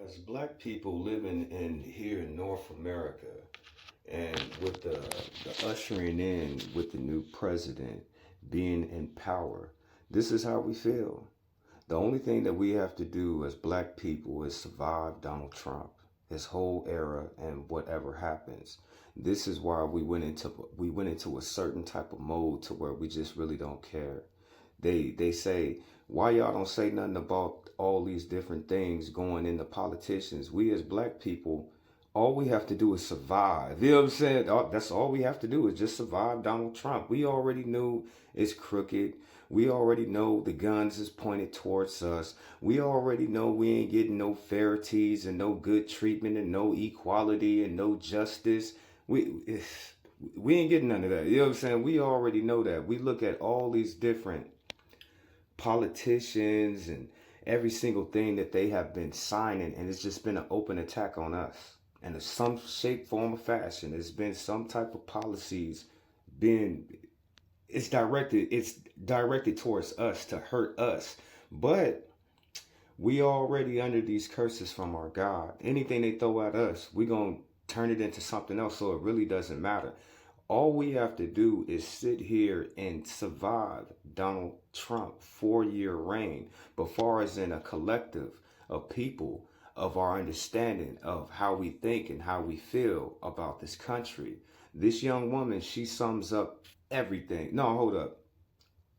As black people living in here in North America, and with the ushering in with the new president being in power, this is how we feel. The only thing that we have to do as black people is survive Donald Trump, his whole era, and whatever happens. This is why we went into a certain type of mode to where we just really don't care. They say, why y'all don't say nothing about all these different things going into politicians? We as black people, all we have to do is survive. You know what I'm saying? That's all we have to do is just survive Donald Trump. We already knew it's crooked. We already know the guns is pointed towards us. We already know we ain't getting no fairities and no good treatment and no equality and no justice. We ain't getting none of that. You know what I'm saying? We already know that. We look at all these different politicians and every single thing that they have been signing, and it's just been an open attack on us. And in some shape, form, or fashion, it's been some type of policies being it's directed towards us to hurt us. But we already under these curses from our God. Anything they throw at us, we gonna turn it into something else, so it really doesn't matter. All we have to do is sit here and survive Donald Trump 4-year reign. But far as in a collective of people, of our understanding of how we think and how we feel about this country, this young woman, she sums up everything. No, hold up.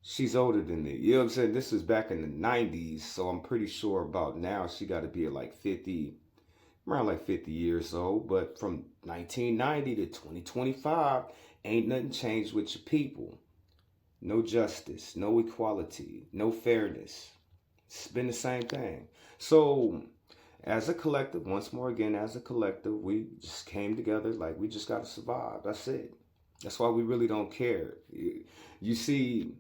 She's older than me. You know what I'm saying? This is back in the 90s, so I'm pretty sure about now she got to be at like 50, around like 50 years old. But from 1990 to 2025, ain't nothing changed with your people. No justice, no equality, no fairness. It's been the same thing. So as a collective, once more again, as a collective, we just came together like we just got to survive. That's it. That's why we really don't care. You see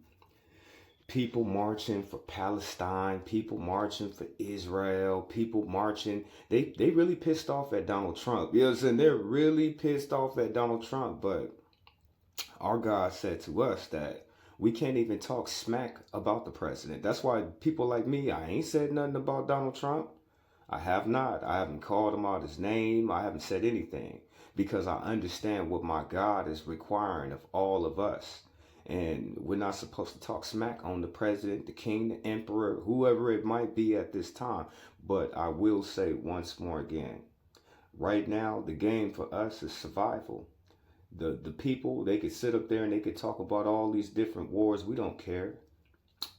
people marching for Palestine, people marching for Israel, people marching. They really pissed off at Donald Trump. You know what I'm saying? They're really pissed off at Donald Trump. But our God said to us that we can't even talk smack about the president. That's why people like me, I ain't said nothing about Donald Trump. I have not. I haven't called him out his name. I haven't said anything because I understand what my God is requiring of all of us. And we're not supposed to talk smack on the president, the king, the emperor, whoever it might be at this time. But I will say once more again, right now, the game for us is survival. The people, they could sit up there and they could talk about all these different wars. We don't care.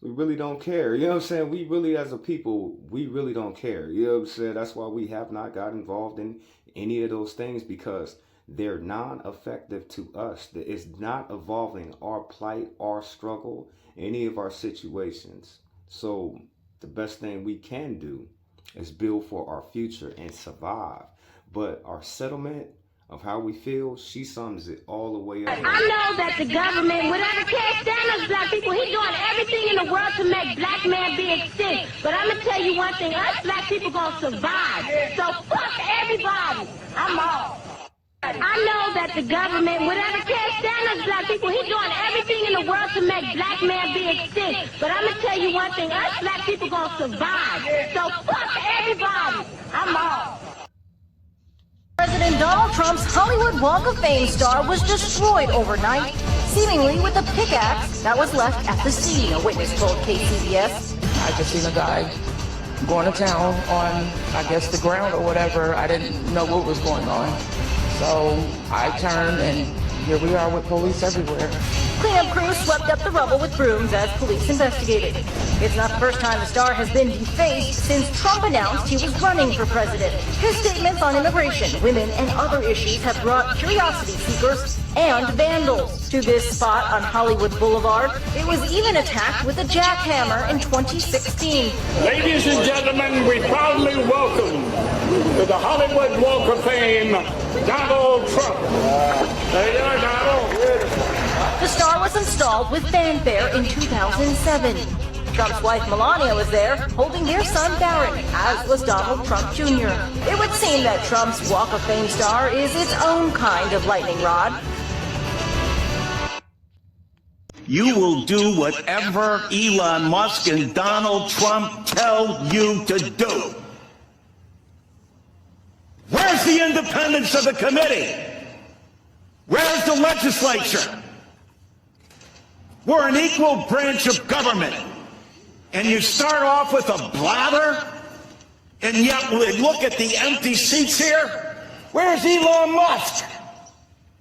We really don't care. You know what I'm saying? We really, as a people, we really don't care. You know what I'm saying? That's why we have not got involved in any of those things, because they're non-effective to us. It's not evolving our plight, our struggle, any of our situations. So the best thing we can do is build for our future and survive. But our settlement of how we feel, she sums it all the way up. I know that the government, whatever can't stand us black people, he's doing everything in the world to make black man be extinct. But I'm gonna tell you one thing, us black people gonna survive. So fuck everybody. I'm off. I know that the government, whatever can't stand us black people, he's doing everything in the world to make black man be extinct. But I'm gonna tell you one thing, us black people gonna survive. So fuck everybody. I'm off. President Donald Trump's Hollywood Walk of Fame star was destroyed overnight, seemingly with a pickaxe that was left at the scene, a witness told KCBS. I just seen a guy going to town on, I guess, the ground or whatever. I didn't know what was going on. So I turned, and here we are with police everywhere. Cleanup crews swept up the rubble with brooms as police investigated. It's not the first time the star has been defaced since Trump announced he was running for president. His statements on immigration, women, and other issues have brought curiosity seekers and vandals to this spot on Hollywood Boulevard. It was even attacked with a jackhammer in 2016. Ladies and gentlemen, we proudly welcome to the Hollywood Walk of Fame, Donald Trump. There you are, Donald. The star was installed with fanfare in 2007. Trump's wife Melania was there, holding their son Barron, as was Donald Trump Jr. It would seem that Trump's Walk of Fame star is its own kind of lightning rod. You will do whatever Elon Musk and Donald Trump tell you to do. the independence of the committee? Where's the legislature? We're an equal branch of government. And you start off with a blather, and yet look at the empty seats here. Where's Elon Musk?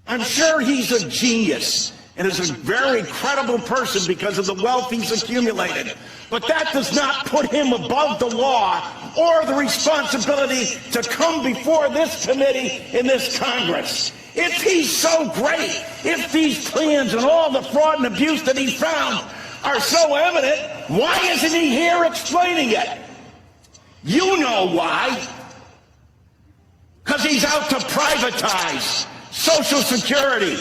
I'm sure he's a genius and is a very credible person because of the wealth he's accumulated. But that does not put him above the law or the responsibility to come before this committee in this Congress. If he's so great, if these plans and all the fraud and abuse that he found are so evident, why isn't he here explaining it? You know why. Because he's out to privatize Social Security.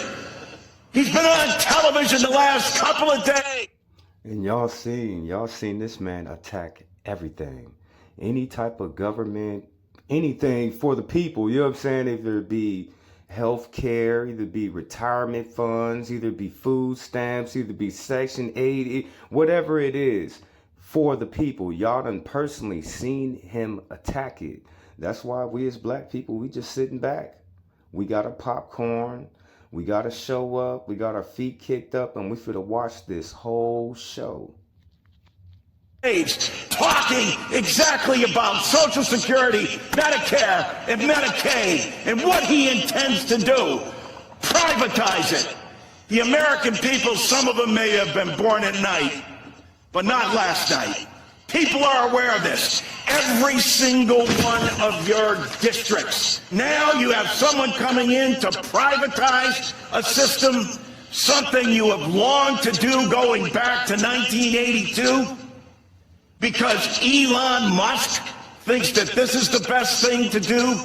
He's been on television the last couple of days. And y'all seen this man attack everything. Any type of government, anything for the people, you know what I'm saying? Either it be health care, either be retirement funds, either be food stamps, either be Section 8, whatever it is, for the people. Y'all done personally seen him attack it. That's why we as black people, we just sitting back. We got our popcorn. We got to show up. We got our feet kicked up, and we finna watch this whole show. Talking exactly about Social Security, Medicare, and Medicaid, and what he intends to do. Privatize it. The American people, some of them may have been born at night, but not last night. People are aware of this. Every single one of your districts. Now you have someone coming in to privatize a system, something you have longed to do going back to 1982, because Elon Musk thinks that this is the best thing to do.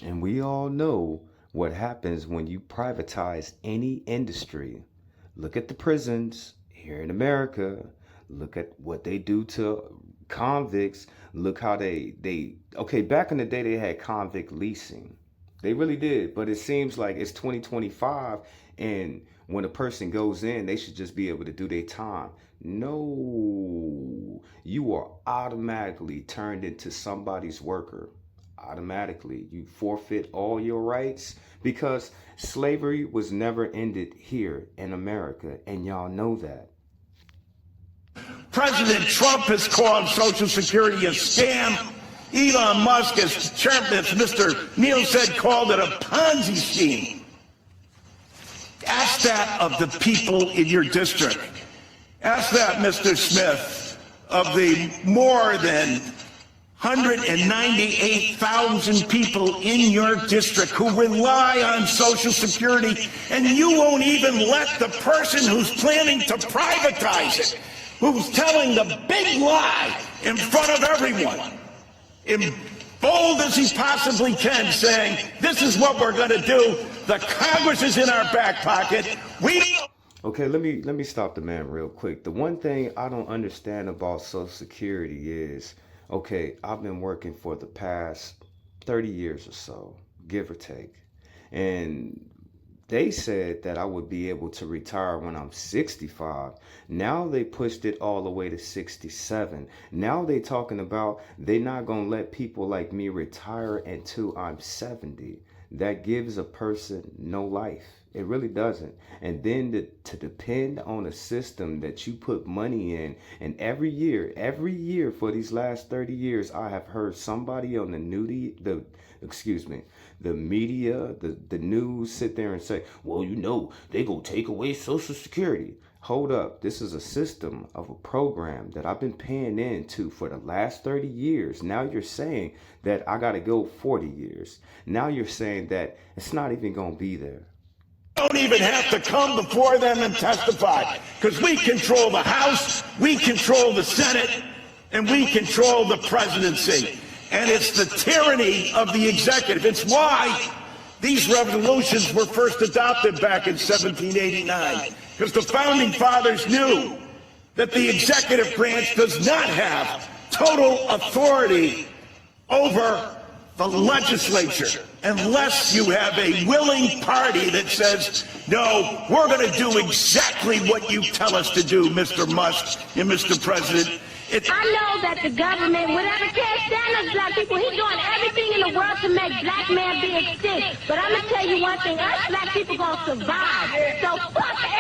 And we all know what happens when you privatize any industry. Look at the prisons here in America. Look at what they do to convicts. Look how okay, back in the day, they had convict leasing. They really did. But it seems like it's 2025, and when a person goes in, they should just be able to do their time. No, you are automatically turned into somebody's worker. Automatically. You forfeit all your rights, because slavery was never ended here in America, and y'all know that. President Trump has called Social Security a scam. Elon Musk, as chairman, as Mr. Neal said, called it a Ponzi scheme. Ask that of the people in your district. Ask that, Mr. Smith, of the more than 198,000 people in your district who rely on Social Security, and you won't even let the person who's planning to privatize it, who's telling the big lie in front of everyone, in bold as he possibly can, saying, this is what we're going to do. The Congress is in our back pocket. Okay, let me stop the man real quick. The one thing I don't understand about Social Security is, okay, I've been working for the past 30 years or so, give or take. And they said that I would be able to retire when I'm 65. Now they pushed it all the way to 67. Now they talking about they're not going to let people like me retire until I'm 70. That gives a person no life. It really doesn't. And then to depend on a system that you put money in, and every year for these last 30 years, I have heard somebody on the media, the news sit there and say, well, you know, they gonna take away Social Security. Hold up. This is a system of a program that I've been paying into for the last 30 years. Now you're saying that I got to go 40 years. Now you're saying that it's not even going to be there. Don't even have to come before them and testify, because we control the House, we control the Senate, and we control the presidency. And it's the tyranny of the executive. It's why these resolutions were first adopted back in 1789, because the founding fathers knew that the executive branch does not have total authority over the legislature unless you have a willing party that says, no, we're going to do exactly what you tell us to do, Mr. Musk and Mr. President. I know that the government, whatever can't stand us black people, he's doing everything in the world to make black man be extinct. But I'm going to tell you one thing, us black people going to survive. So fuck